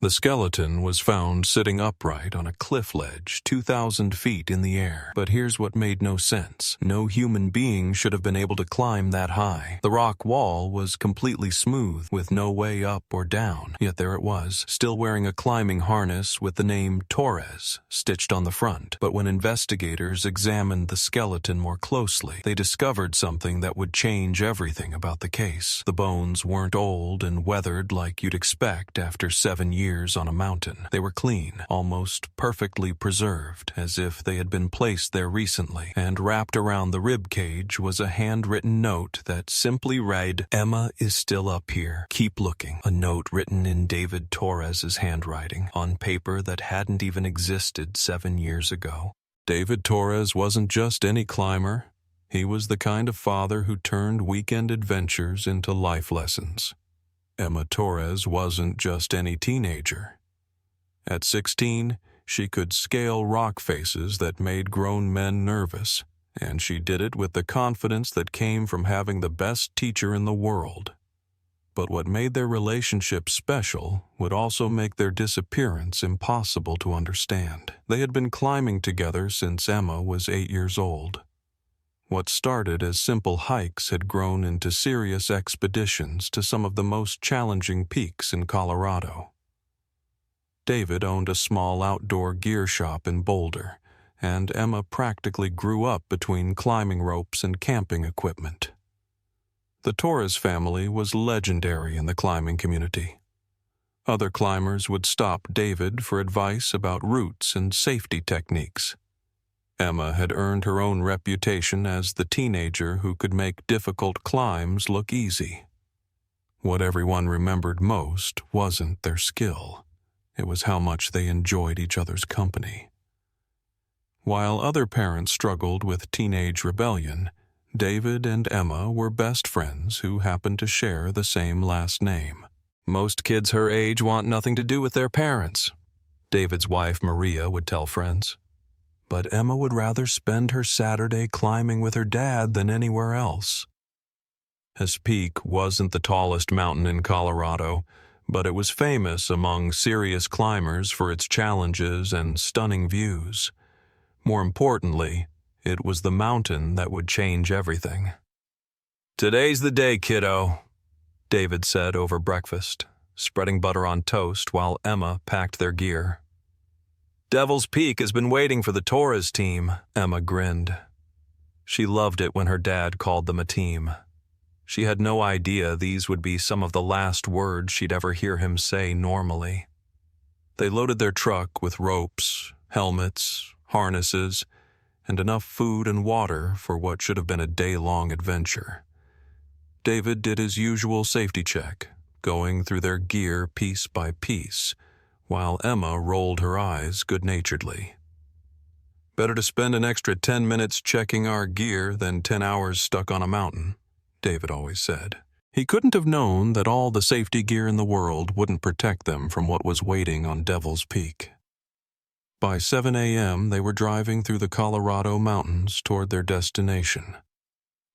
The skeleton was found sitting upright on a cliff ledge 2,000 feet in the air. But here's what made no sense. No human being should have been able to climb that high. The rock wall was completely smooth, with no way up or down. Yet there it was, still wearing a climbing harness with the name Torres stitched on the front. But when investigators examined the skeleton more closely, they discovered something that would change everything about the case. The bones weren't old and weathered like you'd expect after 7 years on a mountain. They were clean, almost perfectly preserved, as if they had been placed there recently, and wrapped around the rib cage was a handwritten note that simply read, "Emma is still up here. Keep looking." A note written in David Torres's handwriting, on paper that hadn't even existed 7 years ago. David Torres wasn't just any climber. He was the kind of father who turned weekend adventures into life lessons. Emma Torres wasn't just any teenager. At 16, she could scale rock faces that made grown men nervous, and she did it with the confidence that came from having the best teacher in the world. But what made their relationship special would also make their disappearance impossible to understand. They had been climbing together since Emma was 8 years old. What started as simple hikes had grown into serious expeditions to some of the most challenging peaks in Colorado. David owned a small outdoor gear shop in Boulder, and Emma practically grew up between climbing ropes and camping equipment. The Torres family was legendary in the climbing community. Other climbers would stop David for advice about routes and safety techniques. Emma had earned her own reputation as the teenager who could make difficult climbs look easy. What everyone remembered most wasn't their skill. It was how much they enjoyed each other's company. While other parents struggled with teenage rebellion, David and Emma were best friends who happened to share the same last name. "Most kids her age want nothing to do with their parents," David's wife Maria would tell friends. But Emma would rather spend her Saturday climbing with her dad than anywhere else. His peak wasn't the tallest mountain in Colorado, but it was famous among serious climbers for its challenges and stunning views. More importantly, it was the mountain that would change everything. "Today's the day, kiddo," David said over breakfast, spreading butter on toast while Emma packed their gear. "Devil's Peak has been waiting for the Torres team," Emma grinned. She loved it when her dad called them a team. She had no idea these would be some of the last words she'd ever hear him say normally. They loaded their truck with ropes, helmets, harnesses, and enough food and water for what should have been a day-long adventure. David did his usual safety check, going through their gear piece by piece, while Emma rolled her eyes good-naturedly. "Better to spend an extra 10 minutes checking our gear than 10 hours stuck on a mountain," David always said. He couldn't have known that all the safety gear in the world wouldn't protect them from what was waiting on Devil's Peak. By 7 a.m., they were driving through the Colorado mountains toward their destination.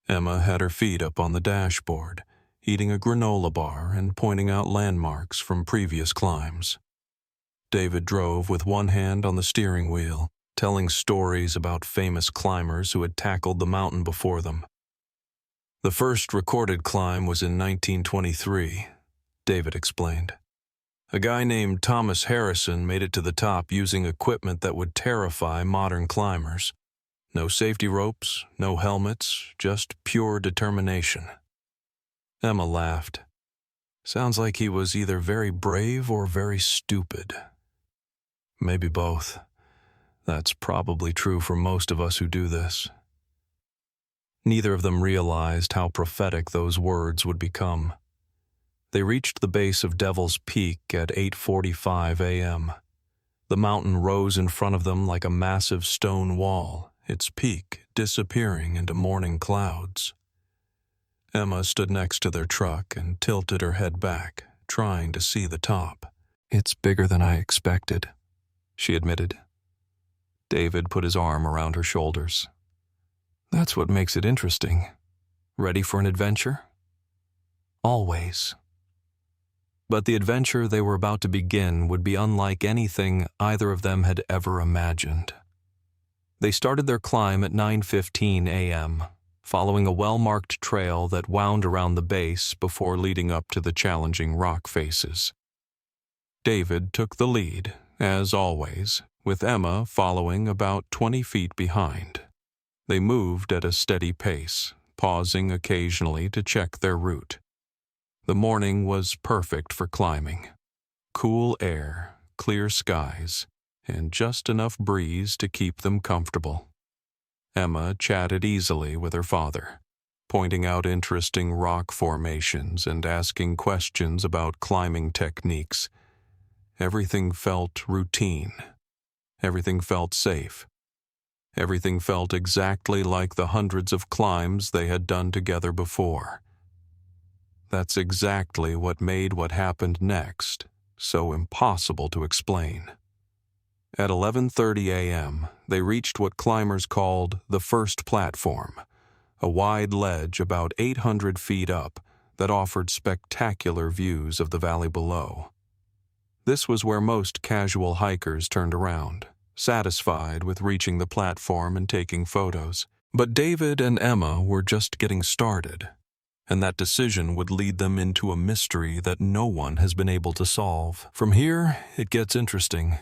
Emma had her feet up on the dashboard, eating a granola bar and pointing out landmarks from previous climbs. David drove with one hand on the steering wheel, telling stories about famous climbers who had tackled the mountain before them. The first recorded climb was in 1923, David explained. A guy named Thomas Harrison made it to the top using equipment that would terrify modern climbers. No safety ropes, no helmets, just pure determination. Emma laughed. "Sounds like he was either very brave or very stupid." "Maybe both. That's probably true for most of us who do this." Neither of them realized how prophetic those words would become. They reached the base of Devil's Peak at 8:45 a.m. The mountain rose in front of them like a massive stone wall, its peak disappearing into morning clouds. Emma stood next to their truck and tilted her head back, trying to see the top. "It's bigger than I expected," she admitted. David put his arm around her shoulders. "That's what makes it interesting. Ready for an adventure?" "Always." But the adventure they were about to begin would be unlike anything either of them had ever imagined. They started their climb at 9:15 a.m., following a well-marked trail that wound around the base before leading up to the challenging rock faces. David took the lead, as always, with Emma following about 20 feet behind. They moved at a steady pace, pausing occasionally to check their route. The morning was perfect for climbing. Cool air, clear skies, and just enough breeze to keep them comfortable. Emma chatted easily with her father, pointing out interesting rock formations and asking questions about climbing techniques. Everything felt routine. Everything felt safe. Everything felt exactly like the hundreds of climbs they had done together before. That's exactly what made what happened next so impossible to explain. At 11:30 a.m., they reached what climbers called the first platform, a wide ledge about 800 feet up that offered spectacular views of the valley below. This was where most casual hikers turned around, satisfied with reaching the platform and taking photos. But David and Emma were just getting started, and that decision would lead them into a mystery that no one has been able to solve. "From here, it gets interesting,"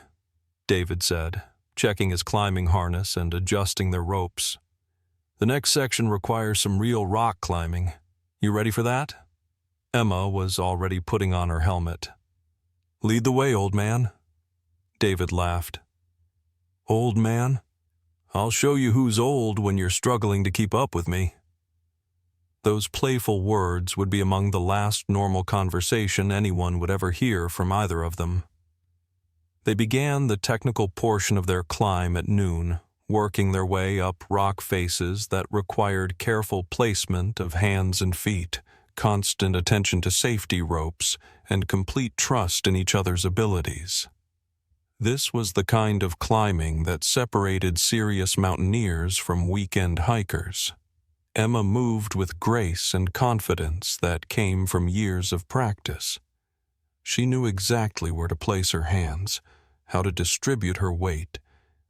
David said, checking his climbing harness and adjusting their ropes. "The next section requires some real rock climbing. You ready for that?" Emma was already putting on her helmet. "Lead the way, old man." David laughed. "Old man? I'll show you who's old when you're struggling to keep up with me." Those playful words would be among the last normal conversation anyone would ever hear from either of them. They began the technical portion of their climb at noon, working their way up rock faces that required careful placement of hands and feet, constant attention to safety ropes, and complete trust in each other's abilities. This was the kind of climbing that separated serious mountaineers from weekend hikers. Emma moved with grace and confidence that came from years of practice. She knew exactly where to place her hands, how to distribute her weight,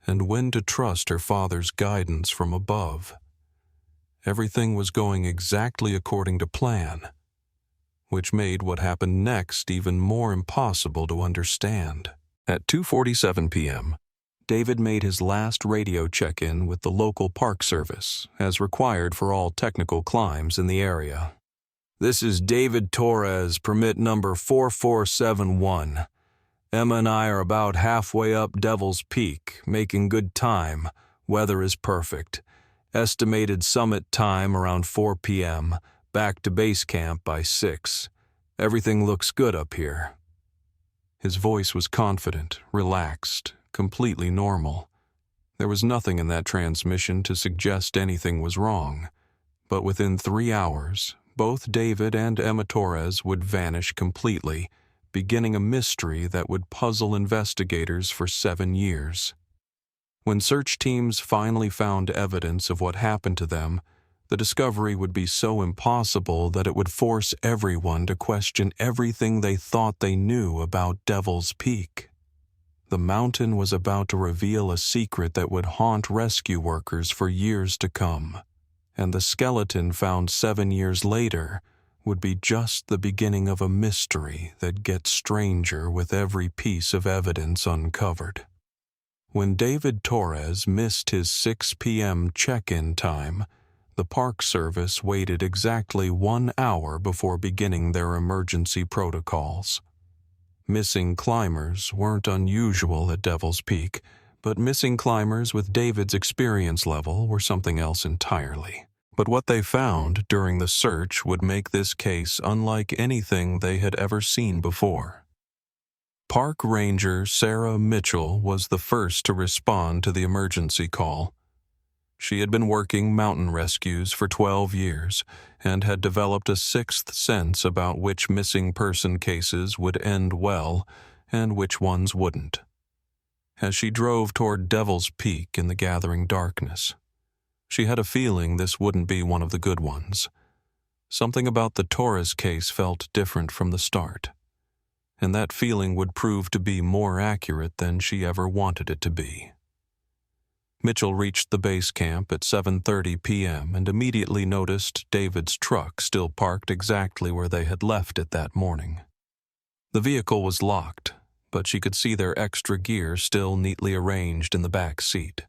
and when to trust her father's guidance from above. Everything was going exactly according to plan, which made what happened next even more impossible to understand. At 2:47 p.m., David made his last radio check-in with the local park service, as required for all technical climbs in the area. "This is David Torres, permit number 4471. Emma and I are about halfway up Devil's Peak, making good time. Weather is perfect. Estimated summit time around 4 p.m., back to base camp by 6. Everything looks good up here." His voice was confident, relaxed, completely normal. There was nothing in that transmission to suggest anything was wrong. But within 3 hours, both David and Emma Torres would vanish completely, beginning a mystery that would puzzle investigators for 7 years. When search teams finally found evidence of what happened to them, the discovery would be so impossible that it would force everyone to question everything they thought they knew about Devil's Peak. The mountain was about to reveal a secret that would haunt rescue workers for years to come, and the skeleton found 7 years later would be just the beginning of a mystery that gets stranger with every piece of evidence uncovered. When David Torres missed his 6 p.m. check-in time, the Park Service waited exactly 1 hour before beginning their emergency protocols. Missing climbers weren't unusual at Devil's Peak, but missing climbers with David's experience level were something else entirely. But what they found during the search would make this case unlike anything they had ever seen before. Park Ranger Sarah Mitchell was the first to respond to the emergency call. She had been working mountain rescues for 12 years and had developed a sixth sense about which missing person cases would end well and which ones wouldn't. As she drove toward Devil's Peak in the gathering darkness, she had a feeling this wouldn't be one of the good ones. Something about the Torres case felt different from the start. and that feeling would prove to be more accurate than she ever wanted it to be. Mitchell reached the base camp at 7:30 p.m. and immediately noticed David's truck still parked exactly where they had left it that morning. The vehicle was locked, but she could see their extra gear still neatly arranged in the back seat.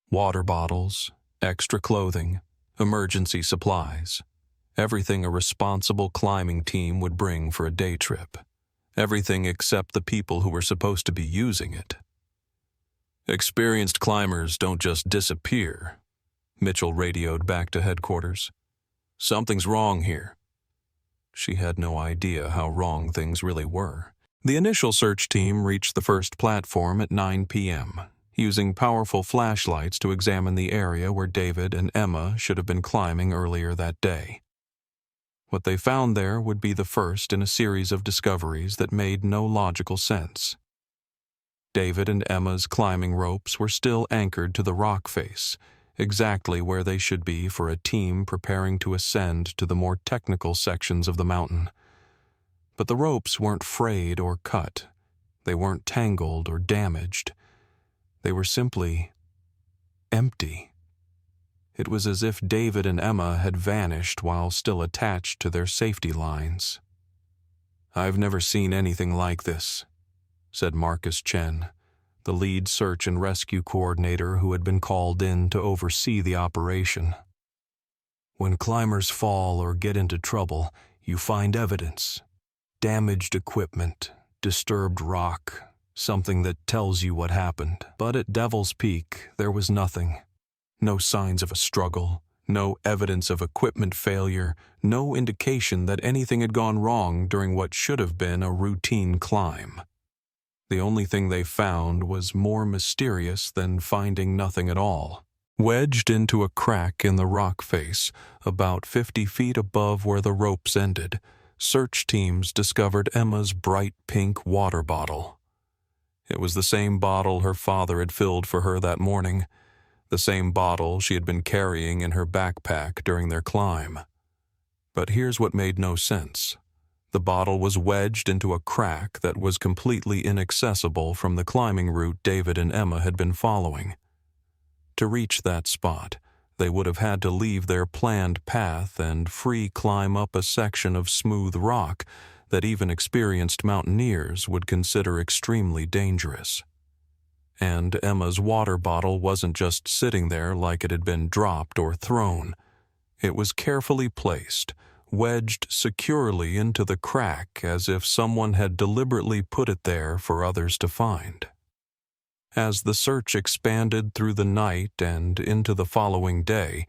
Water bottles, extra clothing, emergency supplies, everything a responsible climbing team would bring for a day trip. Everything except the people who were supposed to be using it. "Experienced climbers don't just disappear," Mitchell radioed back to headquarters. "Something's wrong here." She had no idea how wrong things really were. The initial search team reached the first platform at 9 p.m., using powerful flashlights to examine the area where David and Emma should have been climbing earlier that day. What they found there would be the first in a series of discoveries that made no logical sense. David and Emma's climbing ropes were still anchored to the rock face, exactly where they should be for a team preparing to ascend to the more technical sections of the mountain. But the ropes weren't frayed or cut. They weren't tangled or damaged. They were simply empty. It was as if David and Emma had vanished while still attached to their safety lines. "I've never seen anything like this," said Marcus Chen, the lead search and rescue coordinator who had been called in to oversee the operation. "When climbers fall or get into trouble, you find evidence. Damaged equipment, disturbed rock, something that tells you what happened. But at Devil's Peak, there was nothing. No signs of a struggle, no evidence of equipment failure, no indication that anything had gone wrong during what should have been a routine climb. The only thing they found was more mysterious than finding nothing at all. Wedged into a crack in the rock face, about 50 feet above where the ropes ended, search teams discovered Emma's bright pink water bottle. It was the same bottle her father had filled for her that morning, the same bottle she had been carrying in her backpack during their climb. But here's what made no sense. The bottle was wedged into a crack that was completely inaccessible from the climbing route David and Emma had been following. To reach that spot, they would have had to leave their planned path and free climb up a section of smooth rock that even experienced mountaineers would consider extremely dangerous. And Emma's water bottle wasn't just sitting there like it had been dropped or thrown. It was carefully placed, wedged securely into the crack as if someone had deliberately put it there for others to find. As the search expanded through the night and into the following day,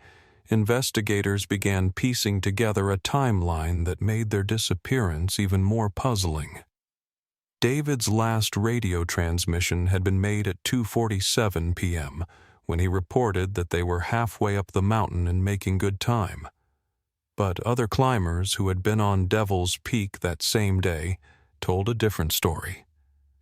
investigators began piecing together a timeline that made their disappearance even more puzzling. David's last radio transmission had been made at 2:47 p.m., when he reported that they were halfway up the mountain and making good time. But other climbers who had been on Devil's Peak that same day told a different story,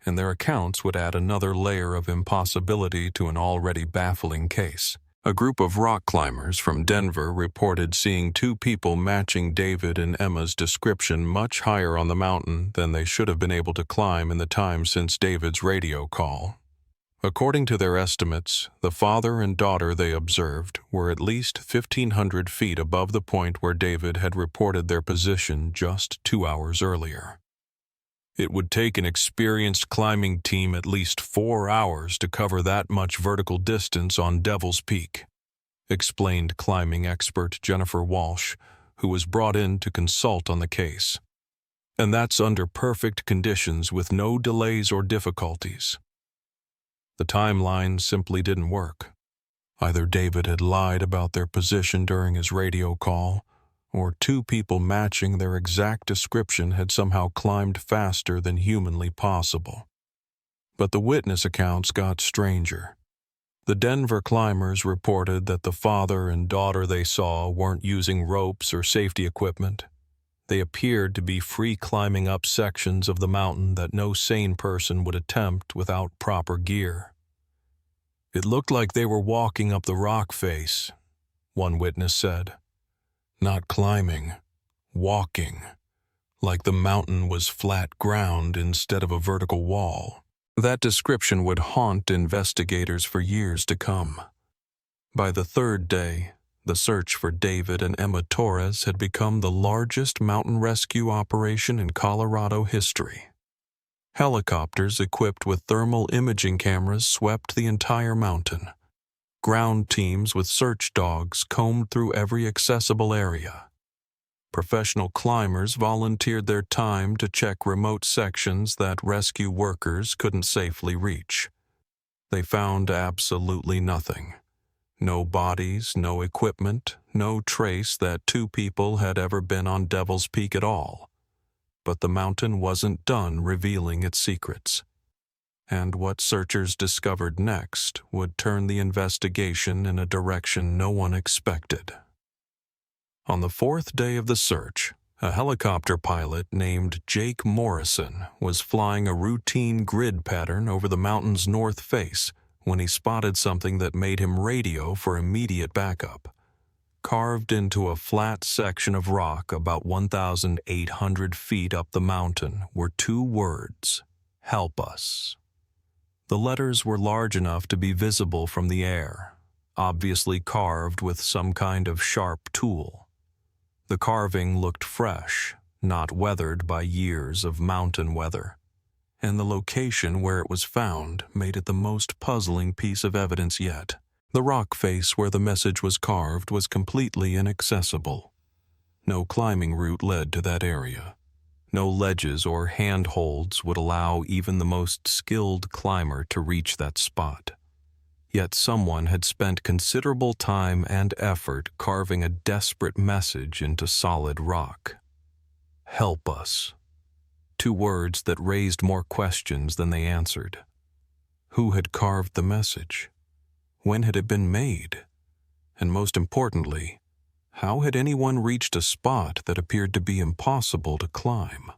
and their accounts would add another layer of impossibility to an already baffling case. A group of rock climbers from Denver reported seeing two people matching David and Emma's description much higher on the mountain than they should have been able to climb in the time since David's radio call. According to their estimates, the father and daughter they observed were at least 1,500 feet above the point where David had reported their position just 2 hours earlier. "It would take an experienced climbing team at least 4 hours to cover that much vertical distance on Devil's Peak," explained climbing expert Jennifer Walsh, who was brought in to consult on the case. "And that's under perfect conditions with no delays or difficulties." The timeline simply didn't work. Either David had lied about their position during his radio call, or two people matching their exact description had somehow climbed faster than humanly possible. But the witness accounts got stranger. The Denver climbers reported that the father and daughter they saw weren't using ropes or safety equipment. They appeared to be free climbing up sections of the mountain that no sane person would attempt without proper gear. "It looked like they were walking up the rock face," one witness said. "Not climbing, walking, like the mountain was flat ground instead of a vertical wall. That description would haunt investigators for years to come. By the third day, the search for David and Emma Torres had become the largest mountain rescue operation in Colorado history. Helicopters equipped with thermal imaging cameras swept the entire mountain. Ground teams with search dogs combed through every accessible area. Professional climbers volunteered their time to check remote sections that rescue workers couldn't safely reach. They found absolutely nothing. No bodies, no equipment, no trace that two people had ever been on Devil's Peak at all. But the mountain wasn't done revealing its secrets. And what searchers discovered next would turn the investigation in a direction no one expected. On the fourth day of the search, a helicopter pilot named Jake Morrison was flying a routine grid pattern over the mountain's north face when he spotted something that made him radio for immediate backup. Carved into a flat section of rock about 1,800 feet up the mountain were two words: "Help us." The letters were large enough to be visible from the air, obviously carved with some kind of sharp tool. The carving looked fresh, not weathered by years of mountain weather, and the location where it was found made it the most puzzling piece of evidence yet. The rock face where the message was carved was completely inaccessible. No climbing route led to that area. No ledges or handholds would allow even the most skilled climber to reach that spot. Yet someone had spent considerable time and effort carving a desperate message into solid rock. "Help us." Two words that raised more questions than they answered. Who had carved the message? When had it been made? And most importantly, how had anyone reached a spot that appeared to be impossible to climb?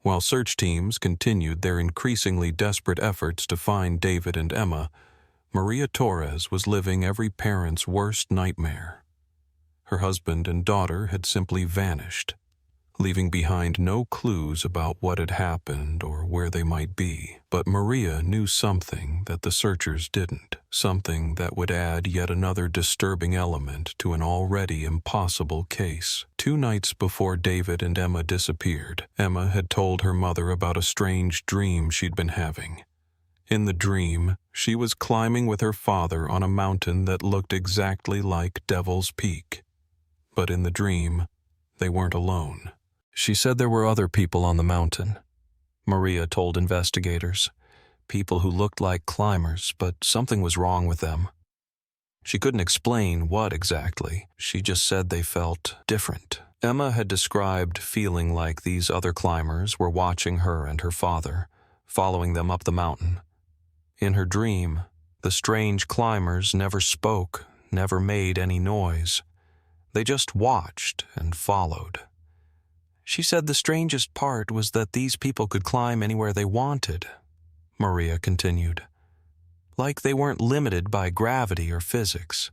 While search teams continued their increasingly desperate efforts to find David and Emma, Maria Torres was living every parent's worst nightmare. Her husband and daughter had simply vanished, leaving behind no clues about what had happened or where they might be. But Maria knew something that the searchers didn't, something that would add yet another disturbing element to an already impossible case. 2 nights before David and Emma disappeared, Emma had told her mother about a strange dream she'd been having. In the dream, she was climbing with her father on a mountain that looked exactly like Devil's Peak. But in the dream, they weren't alone. She said there were other people on the mountain. Maria told investigators, people who looked like climbers, but something was wrong with them. She couldn't explain what exactly. She just said they felt different. Emma had described feeling like these other climbers were watching her and her father, following them up the mountain. In her dream, the strange climbers never spoke, never made any noise. They just watched and followed. She said the strangest part was that these people could climb anywhere they wanted, Maria continued. Like they weren't limited by gravity or physics.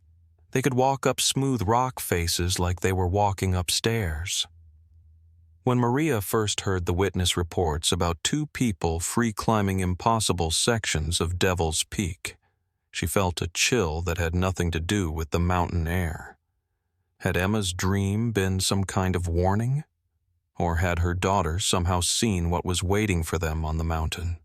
They could walk up smooth rock faces like they were walking up stairs. When Maria first heard the witness reports about 2 people free climbing impossible sections of Devil's Peak, she felt a chill that had nothing to do with the mountain air. Had Emma's dream been some kind of warning? Or had her daughter somehow seen what was waiting for them on the mountain?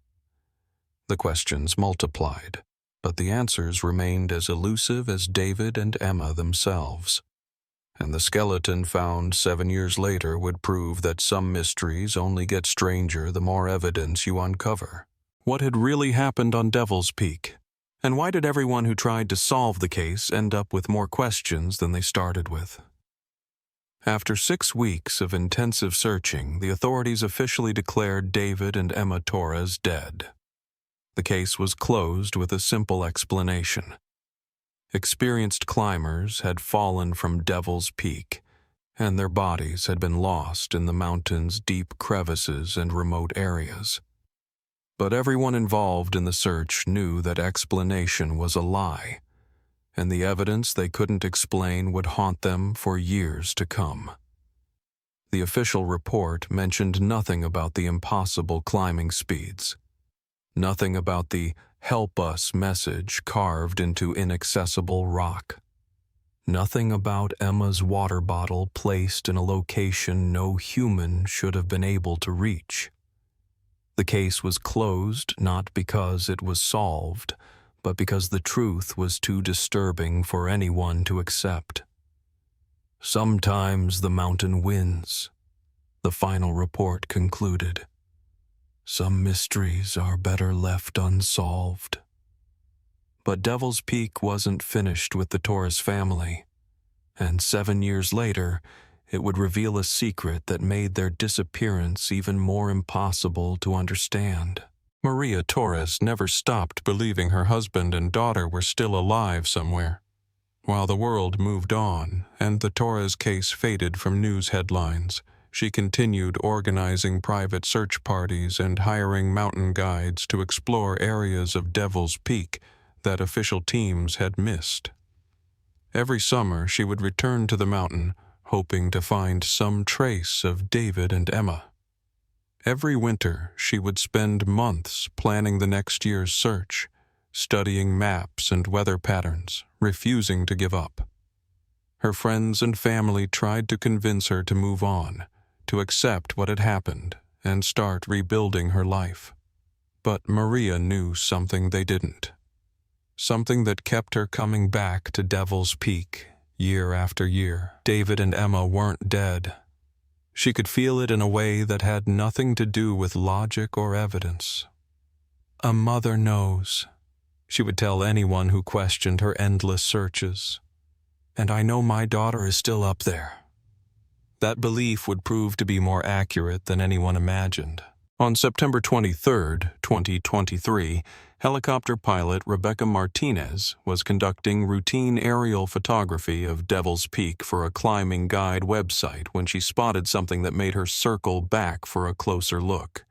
The questions multiplied, but the answers remained as elusive as David and Emma themselves. And the skeleton found 7 years later would prove that some mysteries only get stranger the more evidence you uncover. What had really happened on Devil's Peak? And why did everyone who tried to solve the case end up with more questions than they started with? After 6 weeks of intensive searching, the authorities officially declared David and Emma Torres dead. The case was closed with a simple explanation. Experienced climbers had fallen from Devil's Peak, and their bodies had been lost in the mountain's deep crevices and remote areas. But everyone involved in the search knew that explanation was a lie, and the evidence they couldn't explain would haunt them for years to come. The official report mentioned nothing about the impossible climbing speeds. Nothing about the "Help us" message carved into inaccessible rock. Nothing about Emma's water bottle placed in a location no human should have been able to reach. The case was closed not because it was solved, but because the truth was too disturbing for anyone to accept. "Sometimes the mountain wins," the final report concluded. "Some mysteries are better left unsolved." But Devil's Peak wasn't finished with the Torres family, and 7 years later, it would reveal a secret that made their disappearance even more impossible to understand. Maria Torres never stopped believing her husband and daughter were still alive somewhere. While the world moved on and the Torres case faded from news headlines, she continued organizing private search parties and hiring mountain guides to explore areas of Devil's Peak that official teams had missed. Every summer, she would return to the mountain, hoping to find some trace of David and Emma. Every winter, she would spend months planning the next year's search, studying maps and weather patterns, refusing to give up. Her friends and family tried to convince her to move on, to accept what had happened, and start rebuilding her life. But Maria knew something they didn't. Something that kept her coming back to Devil's Peak year after year. David and Emma weren't dead. She could feel it in a way that had nothing to do with logic or evidence. "A mother knows," she would tell anyone who questioned her endless searches. "And I know my daughter is still up there." That belief would prove to be more accurate than anyone imagined. On September 23, 2023, helicopter pilot Rebecca Martinez was conducting routine aerial photography of Devil's Peak for a climbing guide website when she spotted something that made her circle back for a closer look.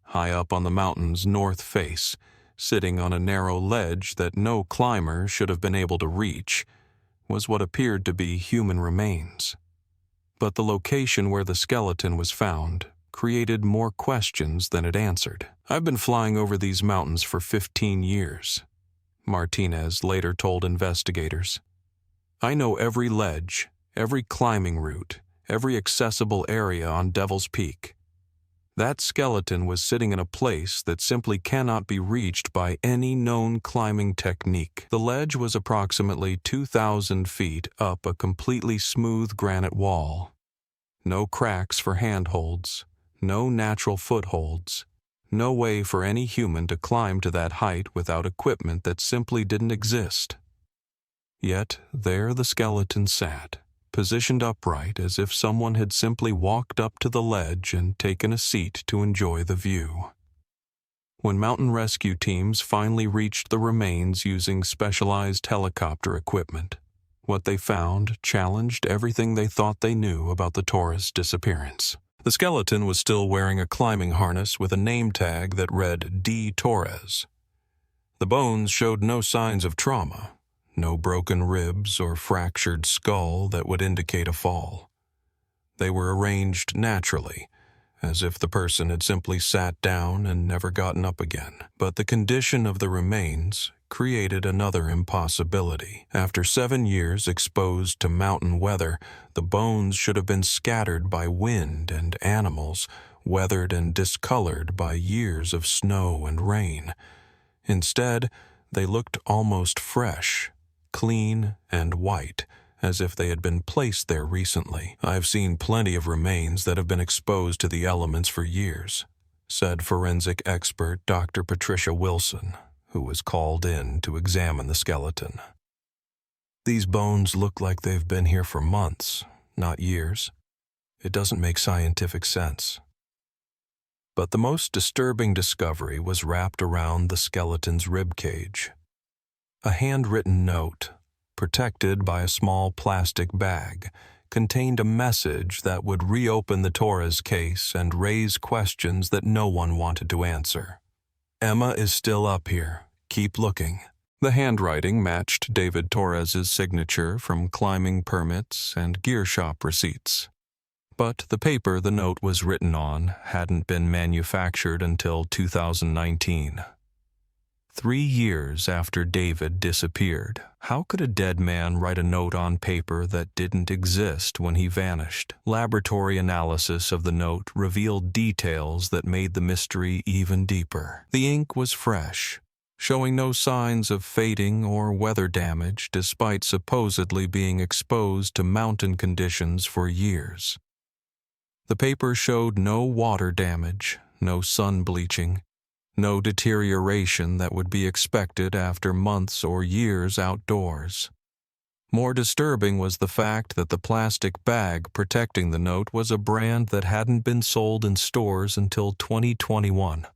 High up on the mountain's north face, sitting on a narrow ledge that no climber should have been able to reach, was what appeared to be human remains. But the location where the skeleton was found created more questions than it answered. "I've been flying over these mountains for 15 years, Martinez later told investigators. "I know every ledge, every climbing route, every accessible area on Devil's Peak. That skeleton was sitting in a place that simply cannot be reached by any known climbing technique." The ledge was approximately 2,000 feet up a completely smooth granite wall. No cracks for handholds, no natural footholds, no way for any human to climb to that height without equipment that simply didn't exist. Yet there the skeleton sat, positioned upright as if someone had simply walked up to the ledge and taken a seat to enjoy the view. When mountain rescue teams finally reached the remains using specialized helicopter equipment, what they found challenged everything they thought they knew about the Torres disappearance. The skeleton was still wearing a climbing harness with a name tag that read D. Torres. The bones showed no signs of trauma, no broken ribs or fractured skull that would indicate a fall. They were arranged naturally, as if the person had simply sat down and never gotten up again. But the condition of the remains created another impossibility. After 7 years exposed to mountain weather, the bones should have been scattered by wind and animals, weathered and discolored by years of snow and rain. Instead, they looked almost fresh, clean and white, as if they had been placed there recently. "I've seen plenty of remains that have been exposed to the elements for years," said forensic expert Dr. Patricia Wilson, who was called in to examine the skeleton. "These bones look like they've been here for months, not years. It doesn't make scientific sense." But the most disturbing discovery was wrapped around the skeleton's ribcage. A handwritten note, protected by a small plastic bag, contained a message that would reopen the Torres case and raise questions that no one wanted to answer. "Emma is still up here. Keep looking." The handwriting matched David Torres's signature from climbing permits and gear shop receipts. But the paper the note was written on hadn't been manufactured until 2019. 3 years after David disappeared. How could a dead man write a note on paper that didn't exist when he vanished? Laboratory analysis of the note revealed details that made the mystery even deeper. The ink was fresh, showing no signs of fading or weather damage despite supposedly being exposed to mountain conditions for years. The paper showed no water damage, no sun bleaching, no deterioration that would be expected after months or years outdoors. More disturbing was the fact that the plastic bag protecting the note was a brand that hadn't been sold in stores until 2021.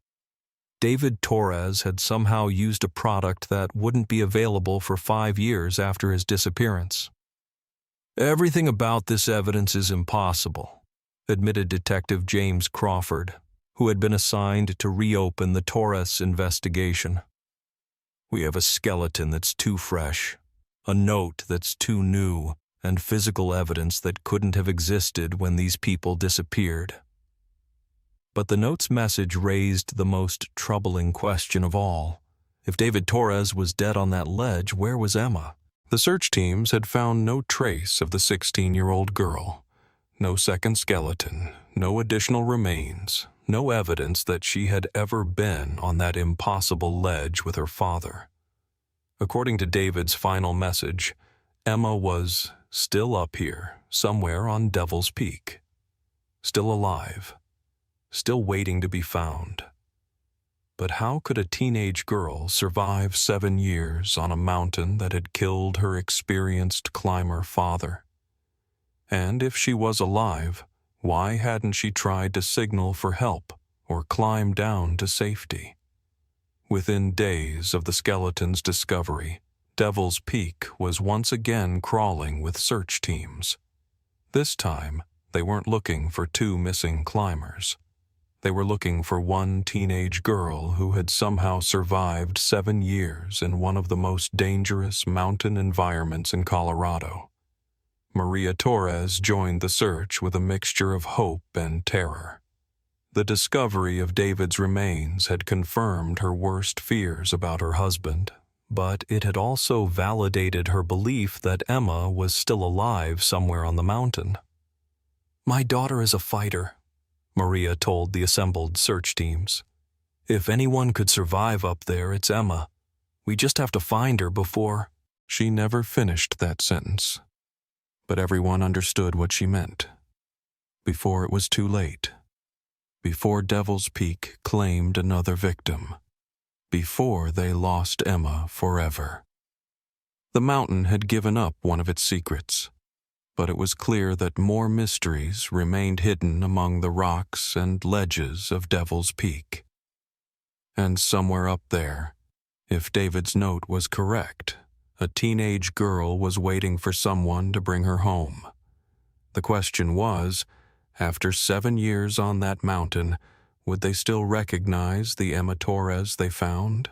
David Torres had somehow used a product that wouldn't be available for 5 years after his disappearance. "Everything about this evidence is impossible," admitted Detective James Crawford, who had been assigned to reopen the Torres investigation. "We have a skeleton that's too fresh, a note that's too new, and physical evidence that couldn't have existed when these people disappeared." But the note's message raised the most troubling question of all. If David Torres was dead on that ledge, where was Emma? The search teams had found no trace of the 16-year-old girl. No second skeleton, no additional remains, no evidence that she had ever been on that impossible ledge with her father. According to David's final message, Emma was still up here, somewhere on Devil's Peak. Still alive. Still waiting to be found. But how could a teenage girl survive 7 years on a mountain that had killed her experienced climber father? And if she was alive, why hadn't she tried to signal for help or climb down to safety? Within days of the skeleton's discovery, Devil's Peak was once again crawling with search teams. This time, they weren't looking for 2 missing climbers. They were looking for one teenage girl who had somehow survived 7 years in one of the most dangerous mountain environments in Colorado. Maria Torres joined the search with a mixture of hope and terror. The discovery of David's remains had confirmed her worst fears about her husband, but it had also validated her belief that Emma was still alive somewhere on the mountain. "My daughter is a fighter," Maria told the assembled search teams. "If anyone could survive up there, it's Emma. We just have to find her before—" She never finished that sentence, but everyone understood what she meant. Before it was too late. Before Devil's Peak claimed another victim. Before they lost Emma forever. The mountain had given up one of its secrets, but it was clear that more mysteries remained hidden among the rocks and ledges of Devil's Peak. And somewhere up there, if David's note was correct, a teenage girl was waiting for someone to bring her home. The question was, after 7 years on that mountain, would they still recognize the Emma Torres they found?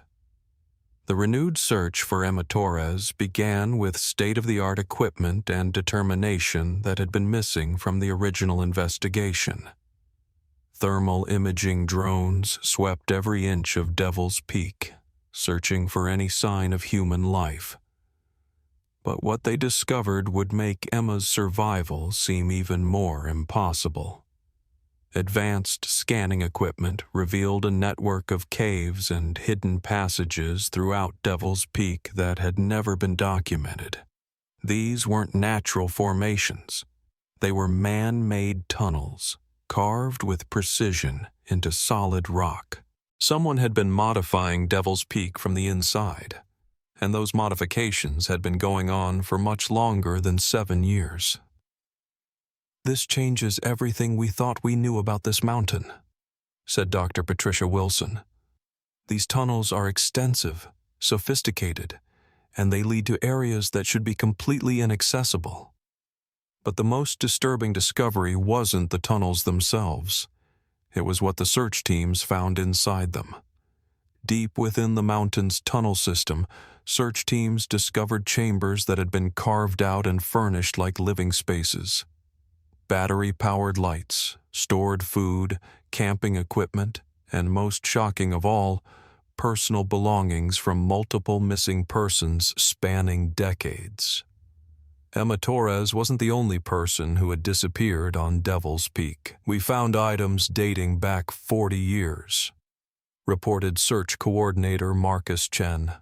The renewed search for Emma Torres began with state-of-the-art equipment and determination that had been missing from the original investigation. Thermal imaging drones swept every inch of Devil's Peak, searching for any sign of human life. But what they discovered would make Emma's survival seem even more impossible. Advanced scanning equipment revealed a network of caves and hidden passages throughout Devil's Peak that had never been documented. These weren't natural formations. They were man-made tunnels, carved with precision into solid rock. Someone had been modifying Devil's Peak from the inside, and those modifications had been going on for much longer than 7 years. "This changes everything we thought we knew about this mountain," said Dr. Patricia Wilson. "These tunnels are extensive, sophisticated, and they lead to areas that should be completely inaccessible. But the most disturbing discovery wasn't the tunnels themselves. It was what the search teams found inside them. Deep within the mountain's tunnel system, search teams discovered chambers that had been carved out and furnished like living spaces. battery-powered lights, stored food, camping equipment, and most shocking of all, personal belongings from multiple missing persons spanning decades. Emma Torres wasn't the only person who had disappeared on Devil's Peak. "We found items dating back 40 years, reported search coordinator Marcus Chen.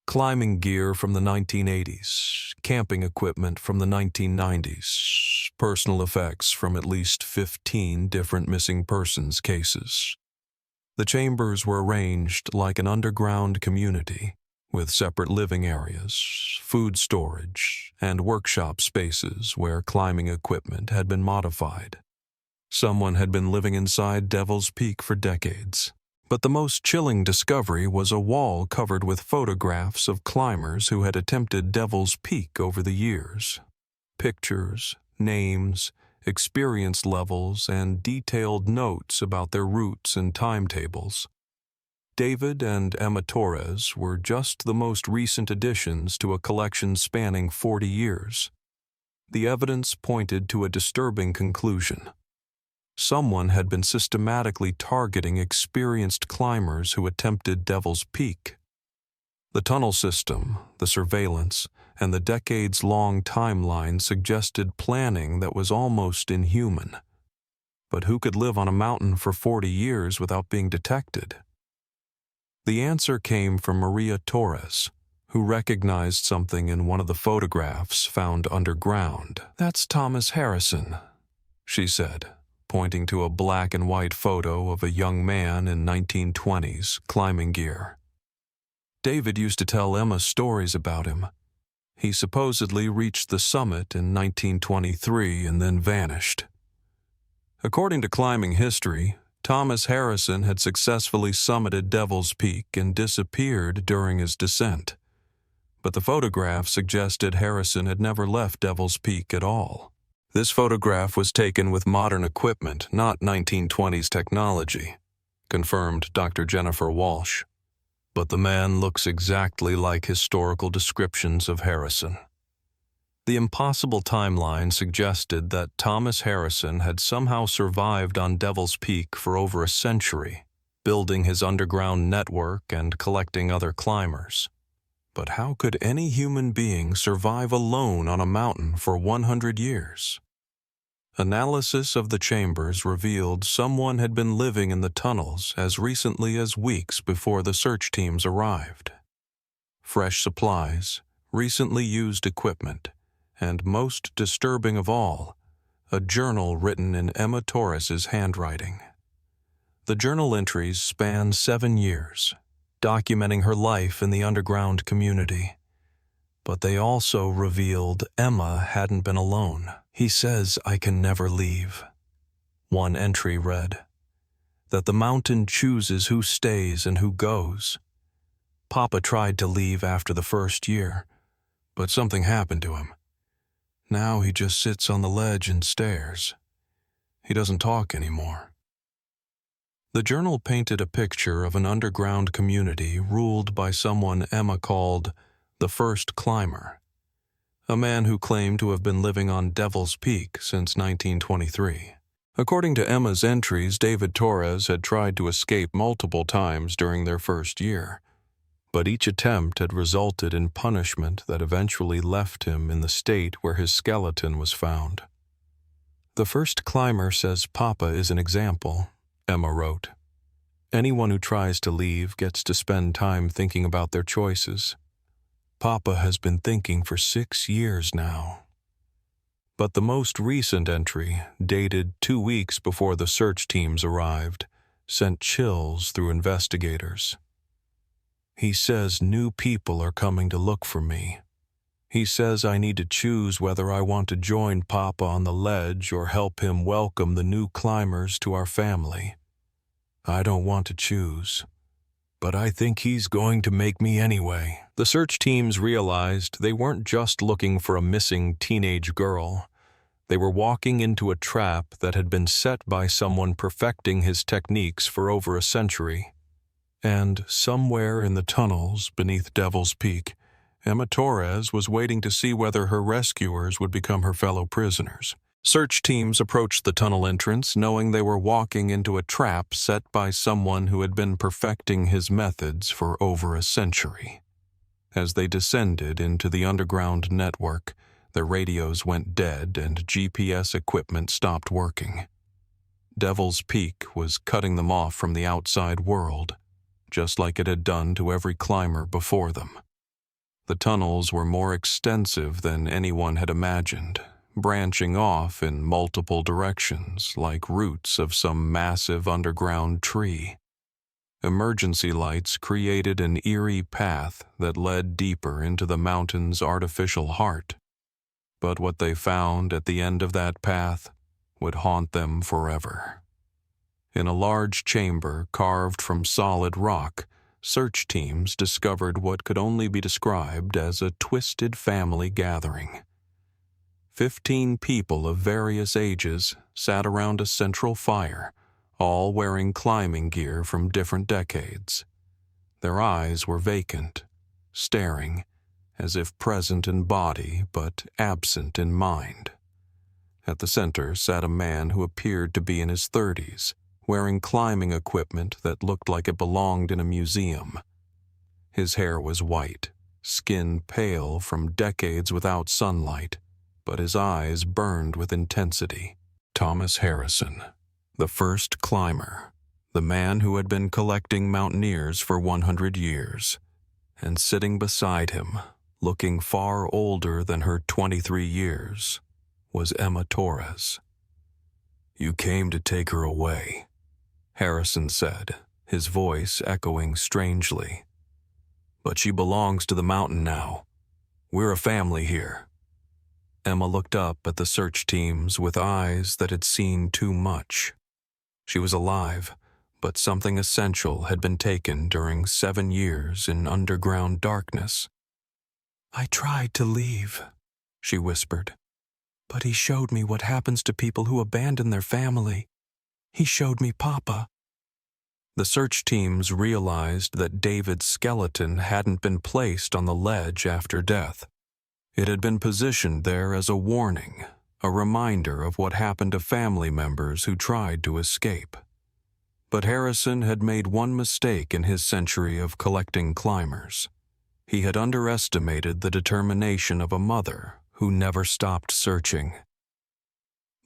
Climbing gear from the 1980s, camping equipment from the 1990s, personal effects from at least 15 different missing persons cases. The chambers were arranged like an underground community, with separate living areas, food storage, and workshop spaces where climbing equipment had been modified. Someone had been living inside Devil's Peak for decades. But the most chilling discovery was a wall covered with photographs of climbers who had attempted Devil's Peak over the years. Pictures, names, experience levels, and detailed notes about their routes and timetables. David and Emma Torres were just the most recent additions to a collection spanning 40 years. The evidence pointed to a disturbing conclusion. Someone had been systematically targeting experienced climbers who attempted Devil's Peak. The tunnel system, the surveillance, and the decades-long timeline suggested planning that was almost inhuman. But who could live on a mountain for 40 years without being detected? The answer came from Maria Torres, who recognized something in one of the photographs found underground. "That's Thomas Harrison," she said, pointing to a black and white photo of a young man in 1920s climbing gear. David used to tell Emma stories about him. He supposedly reached the summit in 1923 and then vanished. According to climbing history, Thomas Harrison had successfully summited Devil's Peak and disappeared during his descent. But the photograph suggested Harrison had never left Devil's Peak at all. This photograph was taken with modern equipment, not 1920s technology, confirmed Dr. Jennifer Walsh. But the man looks exactly like historical descriptions of Harrison. The impossible timeline suggested that Thomas Harrison had somehow survived on Devil's Peak for over a century, building his underground network and collecting other climbers. But how could any human being survive alone on a mountain for 100 years? Analysis of the chambers revealed someone had been living in the tunnels as recently as weeks before the search teams arrived. Fresh supplies, recently used equipment, and most disturbing of all, a journal written in Emma Torres's handwriting. The journal entries span 7 years, documenting her life in the underground community. But they also revealed Emma hadn't been alone. "He says I can never leave." One entry read, "That the mountain chooses who stays and who goes. Papa tried to leave after the first year, but something happened to him. Now he just sits on the ledge and stares. He doesn't talk anymore." The journal painted a picture of an underground community ruled by someone Emma called the first climber, a man who claimed to have been living on Devil's Peak since 1923. According to Emma's entries, David Torres had tried to escape multiple times during their first year, but each attempt had resulted in punishment that eventually left him in the state where his skeleton was found. "The first climber says Papa is an example," Emma wrote. "Anyone who tries to leave gets to spend time thinking about their choices. Papa has been thinking for 6 years now." But the most recent entry, dated 2 weeks before the search teams arrived, sent chills through investigators. "He says new people are coming to look for me. He says I need to choose whether I want to join Papa on the ledge or help him welcome the new climbers to our family. I don't want to choose, but I think he's going to make me anyway." The search teams realized they weren't just looking for a missing teenage girl. They were walking into a trap that had been set by someone perfecting his techniques for over a century. And somewhere in the tunnels beneath Devil's Peak, Emma Torres was waiting to see whether her rescuers would become her fellow prisoners. Search teams approached the tunnel entrance knowing they were walking into a trap set by someone who had been perfecting his methods for over a century. As they descended into the underground network, their radios went dead and GPS equipment stopped working. Devil's Peak was cutting them off from the outside world, just like it had done to every climber before them. The tunnels were more extensive than anyone had imagined, branching off in multiple directions like roots of some massive underground tree. Emergency lights created an eerie path that led deeper into the mountain's artificial heart. But what they found at the end of that path would haunt them forever. In a large chamber carved from solid rock, search teams discovered what could only be described as a twisted family gathering. 15 people of various ages sat around a central fire, all wearing climbing gear from different decades. Their eyes were vacant, staring, as if present in body but absent in mind. At the center sat a man who appeared to be in his 30s, wearing climbing equipment that looked like it belonged in a museum. His hair was white, skin pale from decades without sunlight, but his eyes burned with intensity. Thomas Harrison, the first climber, the man who had been collecting mountaineers for 100 years, and sitting beside him, looking far older than her 23 years, was Emma Torres. "You came to take her away," Harrison said, his voice echoing strangely. "But she belongs to the mountain now. We're a family here." Emma looked up at the search teams with eyes that had seen too much. She was alive, but something essential had been taken during 7 years in underground darkness. "I tried to leave," she whispered, "but he showed me what happens to people who abandon their family. He showed me Papa." The search teams realized that David's skeleton hadn't been placed on the ledge after death. It had been positioned there as a warning, a reminder of what happened to family members who tried to escape. But Harrison had made one mistake in his century of collecting climbers. He had underestimated the determination of a mother who never stopped searching.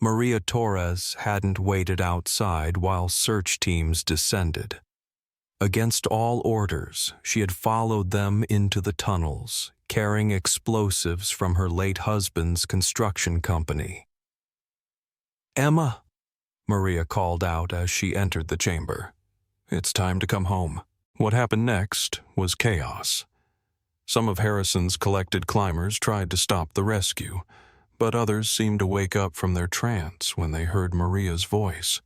Maria Torres hadn't waited outside while search teams descended. Against all orders, she had followed them into the tunnels, carrying explosives from her late husband's construction company. "Emma," Maria called out as she entered the chamber. "It's time to come home." What happened next was chaos. Some of Harrison's collected climbers tried to stop the rescue, but others seemed to wake up from their trance when they heard Maria's voice.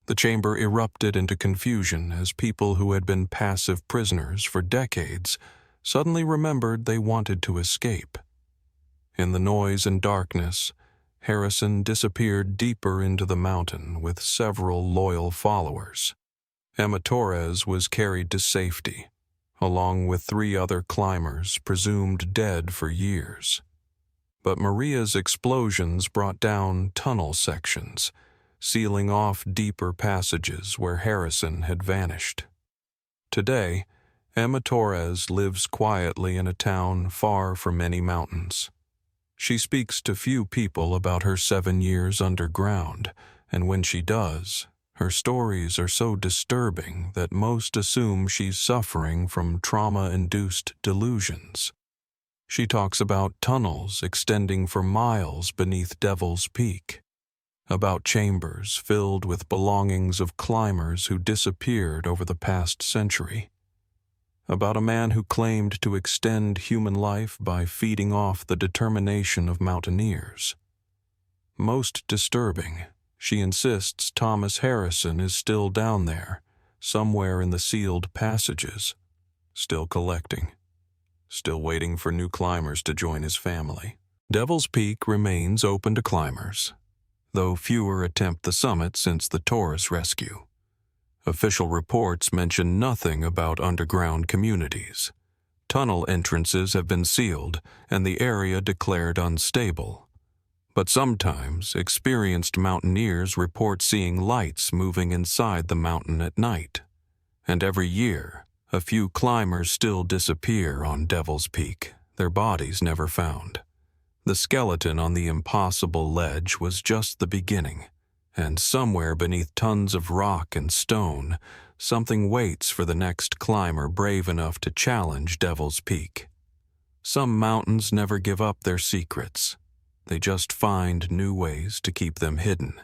The chamber erupted into confusion as people who had been passive prisoners for decades suddenly remembered they wanted to escape. In the noise and darkness, Harrison disappeared deeper into the mountain with several loyal followers. Emma Torres was carried to safety, along with 3 other climbers presumed dead for years. But Maria's explosions brought down tunnel sections, sealing off deeper passages where Harrison had vanished. Today, Emma Torres lives quietly in a town far from any mountains. She speaks to few people about her 7 years underground, and when she does, her stories are so disturbing that most assume she's suffering from trauma-induced delusions. She talks about tunnels extending for miles beneath Devil's Peak, about chambers filled with belongings of climbers who disappeared over the past century, about a man who claimed to extend human life by feeding off the determination of mountaineers. Most disturbing, she insists Thomas Harrison is still down there, somewhere in the sealed passages, still collecting, still waiting for new climbers to join his family. Devil's Peak remains open to climbers, though fewer attempt the summit since the Torres rescue. Official reports mention nothing about underground communities. Tunnel entrances have been sealed and the area declared unstable. But sometimes, experienced mountaineers report seeing lights moving inside the mountain at night. And every year, a few climbers still disappear on Devil's Peak, their bodies never found. The skeleton on the impossible ledge was just the beginning, and somewhere beneath tons of rock and stone, something waits for the next climber brave enough to challenge Devil's Peak. Some mountains never give up their secrets. They just find new ways to keep them hidden.